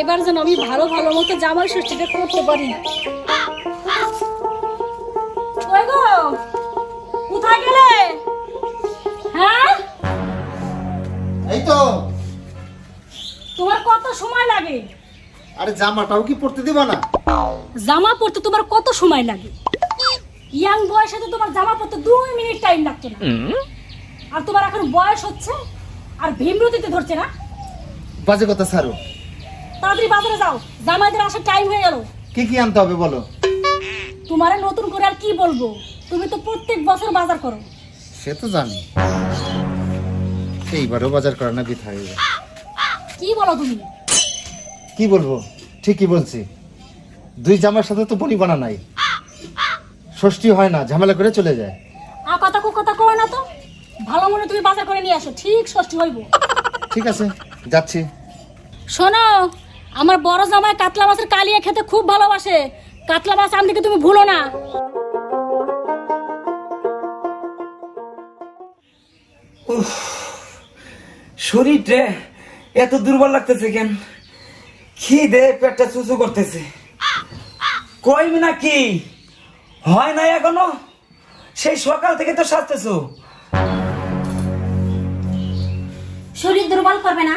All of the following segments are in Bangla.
এবার যেন আমি ভালো ভালো মতো জামাই ষষ্ঠীটা করতে পারি। কই গো, কোথায় গেলে? হ্যাঁ, এই তো। তোমার কত সময় লাগে? আরে জামাটাও কি পড়তে দিবা না? জামা পরতে তোমার কত সময় লাগে? ইয়াং বয়সে তো তোমার জামা পরতে 2 মিনিট টাইম লাগতো না, আর তোমার এখন বয়স হচ্ছে আর ভীমরতিতে ধরছে না। বাজে কথা ছাড়ো, তাড়াতাড়ি বাজারে যাও, জামাইদের আসার টাইম হয়ে গেল। কি কি আনতে হবে বলো? তোমারে নতুন করে আর কি বলবো, তুমি তো প্রত্যেক বছর বাজার করো। সে তো জানি, এইবারও বাজার করা না বৃথা হয়ে যায়। কি বলো তুমি? কি বলবো, ঠিকই বলছি। 2 জামার সাথে তো বনি বানা নাই, ষষ্ঠী হয় না, ঝামেলা করে চলে যায়। কথা কো না তো, ভালো মনে তুমি বাজার করে নিয়ে আসো, ঠিক ষষ্ঠী হইব। ঠিক আছে, যাচ্ছি। শোনো, আমার বড় জামাই কাতলা মাছের কালিয়া খেতে খুব ভালোবাসে, কাতলা মাছ আনতে তুমি ভুলো না। শরীরটা এত দুর্বল লাগতেছে কেন? খিদে পেটটা চুচু করতেছে। কইবি না কি হয় না এখনো? সেই সকাল থেকে তো সাজতেছো। শরীর দুর্বল করবে না?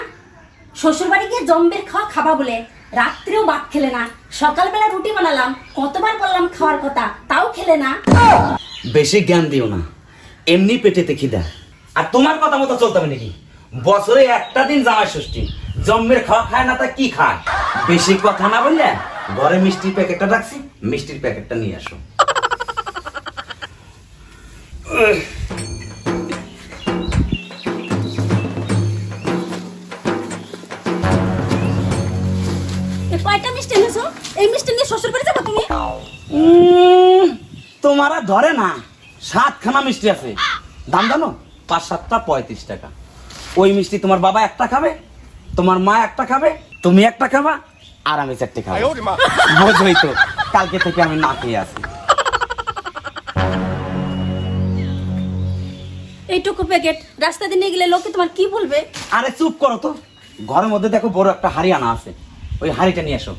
শ্বশুর বাড়ি গিয়ে জম্বের খাওয়া খাবা বলে রাত্রেও ভাত খেলে না, সকালবেলা রুটি বানালাম, কতবার বললাম খাওয়ার কথা, তাও খেলে না। বেশি জ্ঞান দিও না, এমনি পেটেতে খিদা। আর তোমার কথা মতো চলতে হবে নাকি? বছরে একটা দিন জামাই ষষ্ঠী, জম্মের খাওয়া খায় না তা কি খায়? বেশি কথা না বললে ঘরে মিষ্টির প্যাকেটটা রাখছি, মিষ্টির প্যাকেটটা নিয়ে আসো। কয়টা মিষ্টি এনেছো? এই মিষ্টি নিয়ে শ্বশুর বাড়ি যাবো তুমি? তোমার আর ধরে না, 7খানা মিষ্টি আছে। দাম জানো? 5-7টা 35 টাকা। ওই মিষ্টি তোমার বাবা একটা খাবে, তোমার মা একটা খাবে, তুমি একটা খাবা, আর আমি 4টে খাবো। বোঝোই তো, কালকে থেকে আমি না খেয়ে আছি। এইটুকু প্যাকেট রাস্তা দিয়ে নিয়ে গেলে লোকে তোমার কি বলবে? আরে চুপ করো তো, ঘরের মধ্যে দেখো বড় একটা হাড়ি আনা আছে, ওই হাড়িটা নিয়ে এসো।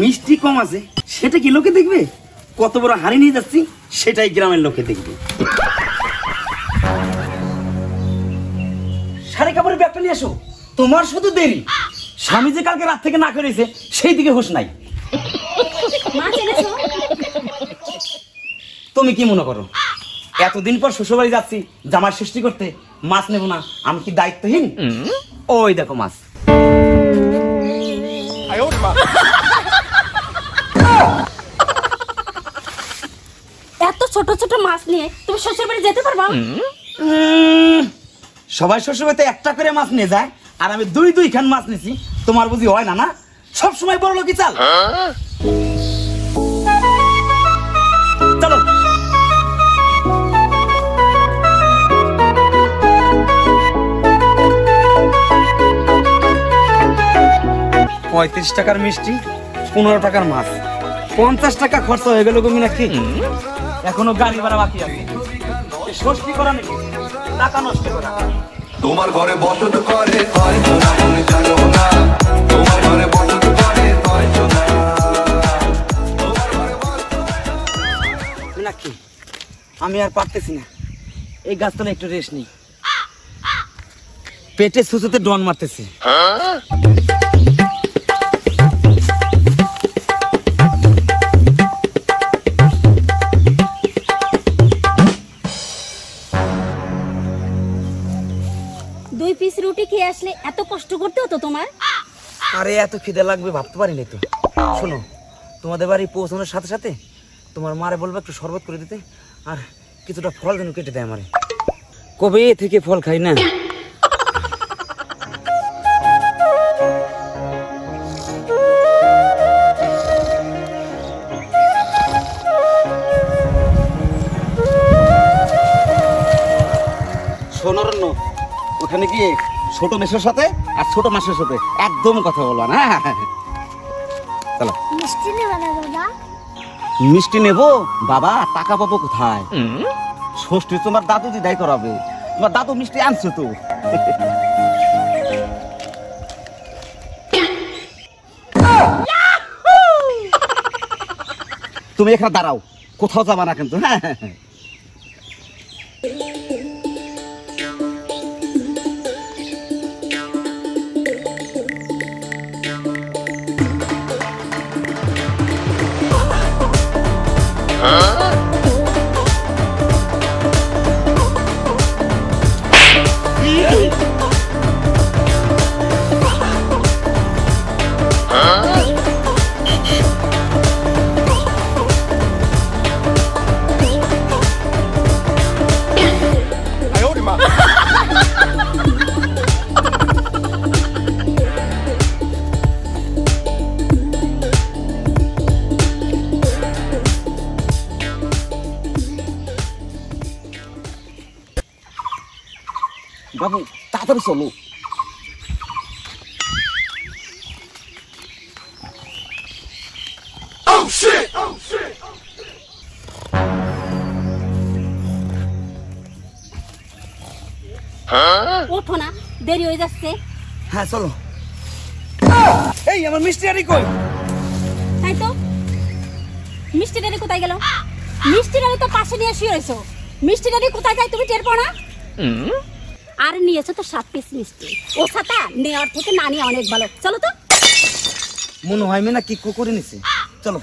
মিষ্টি কম আছে সেটা কি লোকে দেখবে? কত বড় হাড়ি নিয়ে যাচ্ছি সেটাই গ্রামের লোকে দেখবে। শাড়ি কাপড়ের ব্যাগটা নিয়ে এসো, তোমার শুধু দেরি। স্বামী যে কালকে রাত থেকে না করেছে সেই দিকে হুঁশ নাই। মাছ এনেছো? তুমি কি মনে করো এতদিন পর শ্বশুরবাড়ি যাচ্ছি জামাই ষষ্ঠী করতে, মাছ নেব না? আমি কি দায়িত্বহীন? ওই দেখো মাছ। এত ছোট ছোট মাছ নিয়ে তুমি শ্বশুর বাড়ি যেতে পারবা? সবাই শ্বশুরবাড়িতে একটা করে মাছ নিয়ে যায়, আর আমি 2 খান মাছ নিছি। তোমার বুঝি হয় না? না সব সময় বড় লোকই চাল। চলো। $35 টাকার মিষ্টি, 15 টাকার মাছ, 50 টাকা খরচা হয়ে গেল। তুমি নাকি এখনো গাড়ি ভাড়া বাকি আছে। ষষ্ঠী করা নাকি টাকা নষ্ট করা? তোমার ঘরে বসত করে হয়তো না, মনে জানো না তোমার ঘরে বসত করে হয়তো না। নাকি আমি আর পারতেছি না, এই গাছতলা একটু রেস্ট নেই। পেটে সুসুতে ডন মারতেছে। দুই পিস রুটি খেয়ে আসলে এত কষ্ট করতে হতো তোমার? আরে এত খিদে লাগবে ভাবতে পারিনি তো। শোনো, তোমাদের বাড়ি পৌঁছানোর সাথে সাথে তোমার মারে বলবো একটু শরবত করে দিতে, আর কিছুটা ফল যেন কেটে দেয় আমারে। কবে থেকে ফল খাই না। শোনো রন্ন, ওখানে গিয়ে ছোট মেসের সাথে আর ছোট মাসের সাথে একদম কথা বলবা না। চলো। মিষ্টি নেবে না দাদা? মিষ্টি নেবো বাবা, টাকা পাবো কোথায়? ষষ্ঠী তোমার দাদু দিদাই করাবে, তোমার দাদু মিষ্টি আনছো তো। তুমি এখানে দাঁড়াও, কোথাও যাবা না কিন্তু। হ্যাঁ হ্যাঁ হ্যাঁ। বাবু তাড়াতাড়ি চলো। ওঠো না, দেরি হয়ে যাচ্ছে। হ্যাঁ চলো। এই আমার মিষ্টি আরি কই? তাই তো, মিষ্টি ডালি কোথায় গেল? মিষ্টি ডালি তো পাশে নিয়ে শুয়ে রয়েছো, মিষ্টি ডালি কোথায় যায় তুমি টের পাও না? আর নিয়েছো তো 7 পিস মিষ্টি, ও ছাতা নেওয়ার থেকে না নিয়ে অনেক ভালো। চলো তো। মনে হয় মেনা কি করে নিছে, চলো।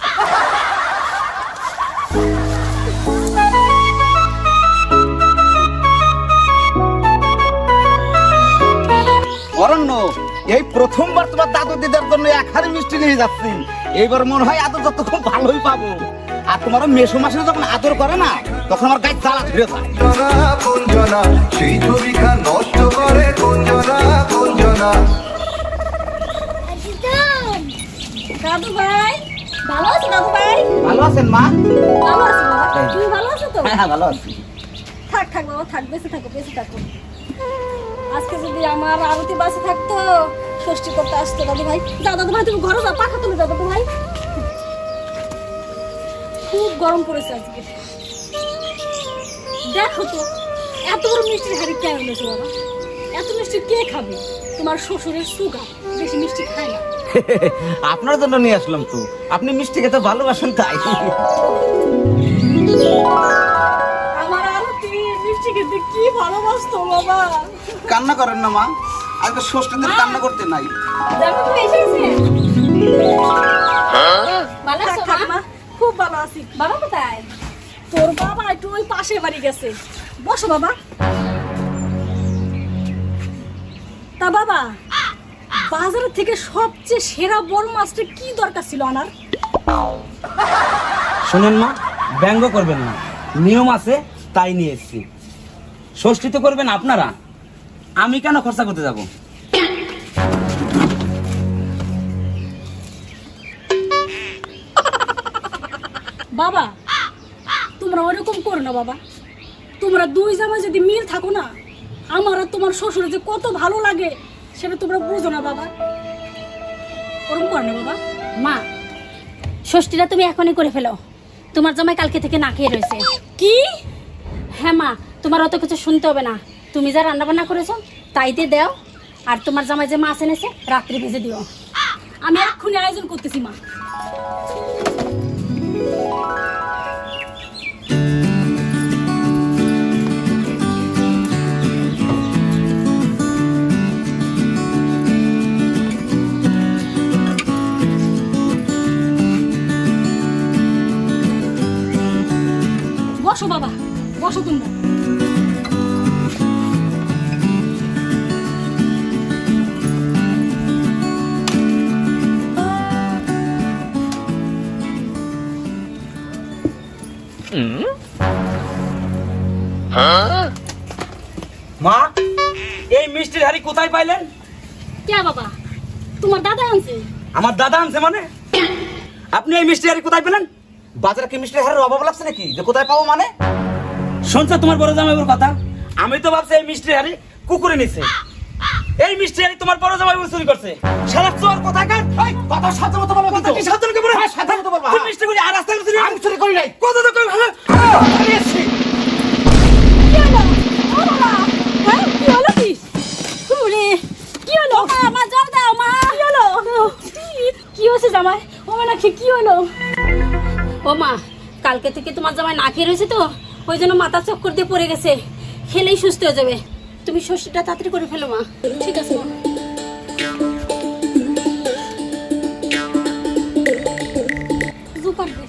অরণ্য, এই প্রথমবার তোমার দাদু দিদার জন্য এক হাড়ি মিষ্টি নিয়ে যাচ্ছি। এইবার মনে হয় আদর যত খুব ভালোই পাবো। আর তোমার মেসো মাসে যখন আদর করে না, তখন আমার গায়ে জ্বালা ধরে যায়। কুঞ্জনা সেই ছবিখান নষ্ট করে কুঞ্জনা কুঞ্জনা। দাদু ভাই ভালো আছো? দাদু ভাই ভালো আছেন মা? ভালো আছো বাবা, তুমি ভালো আছো তো? হ্যাঁ হ্যাঁ ভালো আছি। থাক থাক বাবা থাক, বেঁচে থাকো বেঁচে থাকো। আজকে যদি আমার আরতি বাসে থাকতো, ষষ্ঠী করতে আসতো দাদু ভাই। যাও দাদু ভাই, তুমি ঘরে যাও, পাখা তুলে যাও দাদু ভাই। খুব গরম পড়েছে আজকে। দেখো তো এত বড় মিষ্টির হাড়ি কেন এনেছো বাবা? এত মিষ্টি কে খাবে? তোমার শ্বশুরের সুগার, বেশি মিষ্টি খায় না। আপনার জন্য নিয়ে আসলাম তো, আপনি মিষ্টি খেতে ভালোবাসেন তাই। আমার আরতি মিষ্টি খেতে কি ভালোবাসতো বাবা। কান্না করেন না মা, আজকে ষষ্ঠীর দিন কান্না করতে নাই। দেখো তুমি এসেছে। ভালো আছো থাক মা? মা, খুব ভালো আছি। বাবা কোথায়? তোর বাবা একটু ওই পাশে বাড়ি গেছে। বসো বাবা। তা বাবা, বাজারের থেকে সবচেয়ে সেরা বড় মাছটা কি দরকার ছিল আনার? শোনেন মা, ব্যঙ্গ করবেন না, নিয়ম আছে তাই নিয়ে এসেছি। ষষ্ঠী তো করবেন আপনারা, আমি কেন খরচা করতে যাব? বাবা তোমরা ওরকম করো না বাবা। তোমরা দুই জামাই যদি মিল থাকো না, আমার আর তোমার শ্বশুর যে কত ভালো লাগে সেটা তোমরা বুঝো না বাবা। ওরকম করো না বাবা। মা, ষষ্ঠীটা তুমি এখনই করে ফেলো, তোমার জামাই কালকে থেকে না খেয়ে রয়েছে। কি? হ্যাঁ মা, তোমার অত কিছু শুনতে হবে না, তুমি যা রান্না বান্না করেছো তাই দিয়ে দাও। আর তোমার জামাই যে মাছ এনেছে রাত্রে ভেজে দিও। আমি এক্ষুনি আয়োজন করতেছি মা। বসো বাবা, বসো তোমরা। মা, এই মিষ্টির হাড়ি কোথায় পাইলেন? কে বাবা? তোমার দাদা আনছে। আমার দাদা আনছে মানে? আপনি এই মিষ্টি হাড়ি কোথায় পেলেন? বাজারে কি মিষ্টির হাড়ির অভাব লাগছে নাকি যে কোথায় পাবো মানে? শুনছো তোমার বড় জামাইবাবুর কথা? আমি তো ভাবছি এই মিষ্টির হাড়ি কুকুরে নিছে। এই মিষ্টি আনি তোমার বড় জামাই চুরি করছে। শালা চোর কোথাকার। এই, কথা সাথে মতো বলো কথা কি সাবধানকে বলে? হ্যাঁ, সাবধানে তো বলবো, তুই হ্যাঁ। মিষ্টি করে আর রাস্তা করে আমি চুরি করি নাই। কত তো কই ভালো। আমি এসছি। কি হলো ও বাবা হ্যাঁ কি হলো কি ওরে কি হলো মা জল দাও মা কি হলো কি হয়েছে জামাই? ও মানে কি হলো? ও মা কালকে থেকে তোমার জামাই না খেয়ে রয়েছে তো ওই জন্য মাথা চক্কর দিয়ে পড়ে গেছে, খেলেই সুস্থ হয়ে যাবে। তুমি ষষ্ঠীটা তাড়াতাড়ি করে ফেলো মা। ঠিক আছে মা। জুপার দে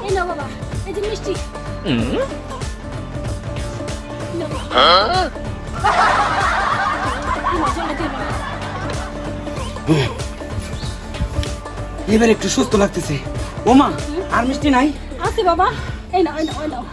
এই নাও বাবা, এই যে মিষ্টি। নাও বাবা। এই নাও, জলটা দিয়ে নাও। এবার একটু সুস্থ লাগতেছে। ও মা আর মিষ্টি নাই? আছে বাবা, এই নাও, এই নাও, এই নাও।